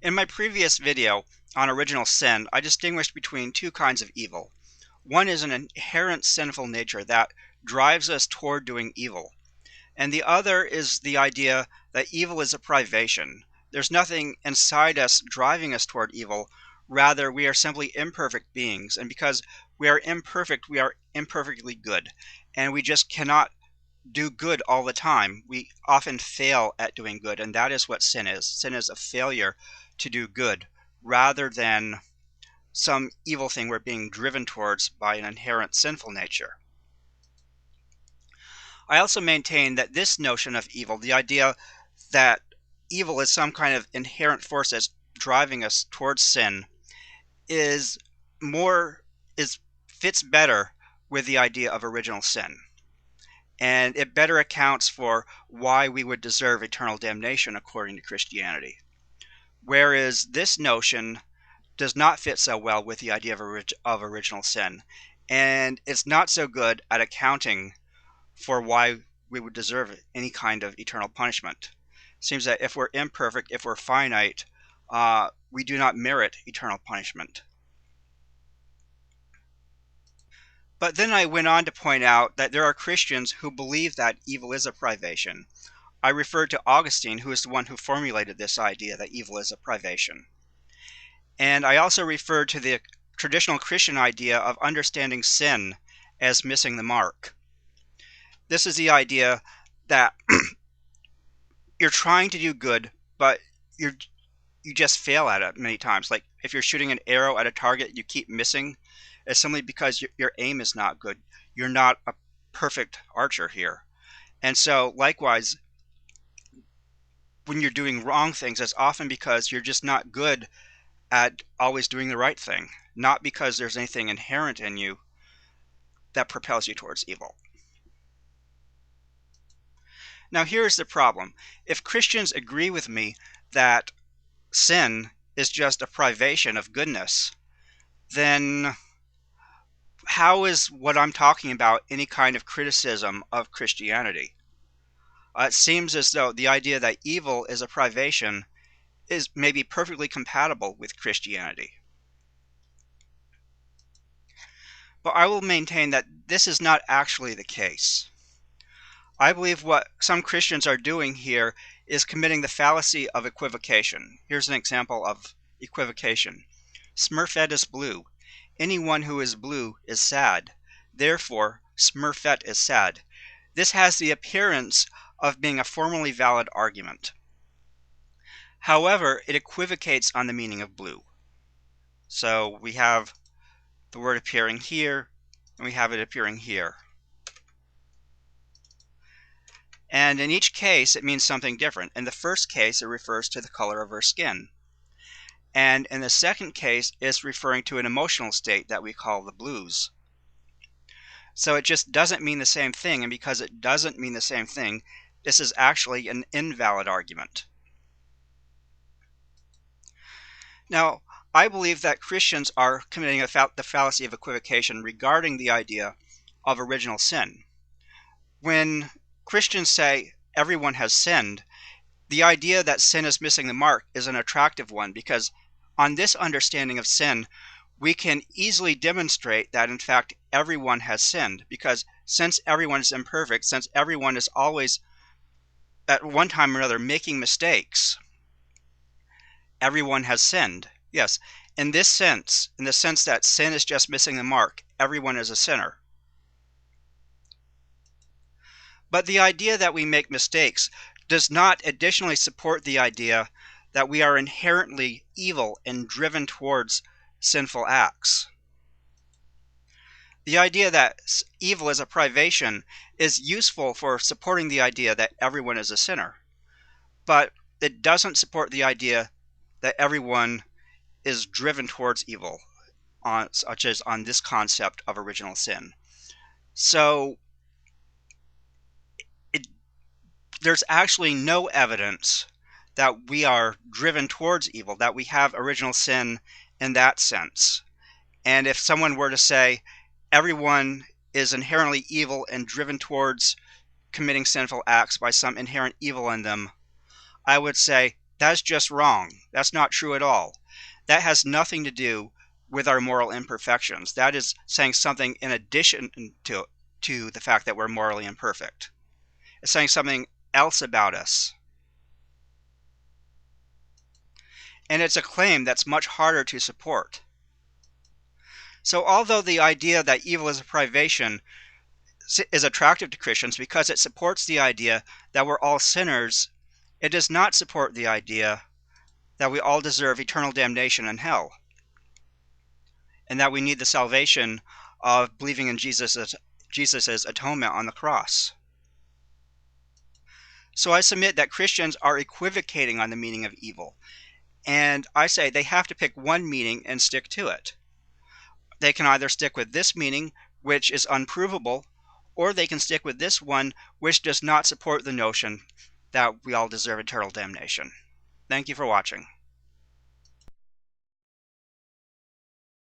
In my previous video on original sin, I distinguished between two kinds of evil. One is an inherent sinful nature that drives us toward doing evil, and the other is the idea that evil is a privation. There's nothing inside us driving us toward evil. Rather, we are simply imperfect beings, and because we are imperfectly good, and we just cannot do good all the time. We often fail at doing good, and that is what sin is. Sin is a failure to do good rather than some evil thing we're being driven towards by an inherent sinful nature. I also maintain that this notion of evil, the idea that evil is some kind of inherent force that's driving us towards sin, is fits better with the idea of original sin. And it better accounts for why we would deserve eternal damnation according to Christianity. Whereas this notion does not fit so well with the idea of original sin, and it's not so good at accounting for why we would deserve any kind of eternal punishment. It seems that if we're imperfect, if we're finite, we do not merit eternal punishment. But then I went on to point out that there are Christians who believe that evil is a privation. I referred to Augustine, who is the one who formulated this idea that evil is a privation. And I also referred to the traditional Christian idea of understanding sin as missing the mark. This is the idea that you're trying to do good, but you just fail at it many times. Like if you're shooting an arrow at a target, you keep missing. It's simply because your aim is not good. You're not a perfect archer here. And so likewise, when you're doing wrong things, it's often because you're just not good at always doing the right thing, not because there's anything inherent in you that propels you towards evil. Now here's the problem. If Christians agree with me that sin is just a privation of goodness, then how is what I'm talking about any kind of criticism of Christianity? It seems as though the idea that evil is a privation is maybe perfectly compatible with Christianity. But I will maintain that this is not actually the case. I believe what some Christians are doing here is committing the fallacy of equivocation. Here's an example of equivocation. Smurfette is blue. Anyone who is blue is sad. Therefore, Smurfette is sad. This has the appearance of being a formally valid argument. However, it equivocates on the meaning of blue. So we have the word appearing here, and we have it appearing here. And in each case, it means something different. In the first case, it refers to the color of her skin. And in the second case, it's referring to an emotional state that we call the blues. So it just doesn't mean the same thing, and because it doesn't mean the same thing, this is actually an invalid argument. Now, I believe that Christians are committing the fallacy of equivocation regarding the idea of original sin. When Christians say everyone has sinned, the idea that sin is missing the mark is an attractive one, because on this understanding of sin, we can easily demonstrate that in fact everyone has sinned, because since everyone is imperfect, since everyone is always at one time or another making mistakes, everyone has sinned. Yes, in this sense, in the sense that sin is just missing the mark, everyone is a sinner. But the idea that we make mistakes does not additionally support the idea that we are inherently evil and driven towards sinful acts. The idea that evil is a privation is useful for supporting the idea that everyone is a sinner, but it doesn't support the idea that everyone is driven towards evil, such as on this concept of original sin. So there's actually no evidence that we are driven towards evil, that we have original sin in that sense. And if someone were to say everyone is inherently evil and driven towards committing sinful acts by some inherent evil in them, I would say That's just wrong. That's not true at all. That has nothing to do with our moral imperfections. That is saying something in addition to the fact that we're morally imperfect. It's saying something else about us. And it's a claim that's much harder to support. So although the idea that evil is a privation is attractive to Christians because it supports the idea that we're all sinners, it does not support the idea that we all deserve eternal damnation in hell, and that we need the salvation of believing in Jesus' atonement on the cross. So I submit that Christians are equivocating on the meaning of evil, and I say they have to pick one meaning and stick to it. They can either stick with this meaning, which is unprovable, or they can stick with this one, which does not support the notion that we all deserve eternal damnation. Thank you for watching.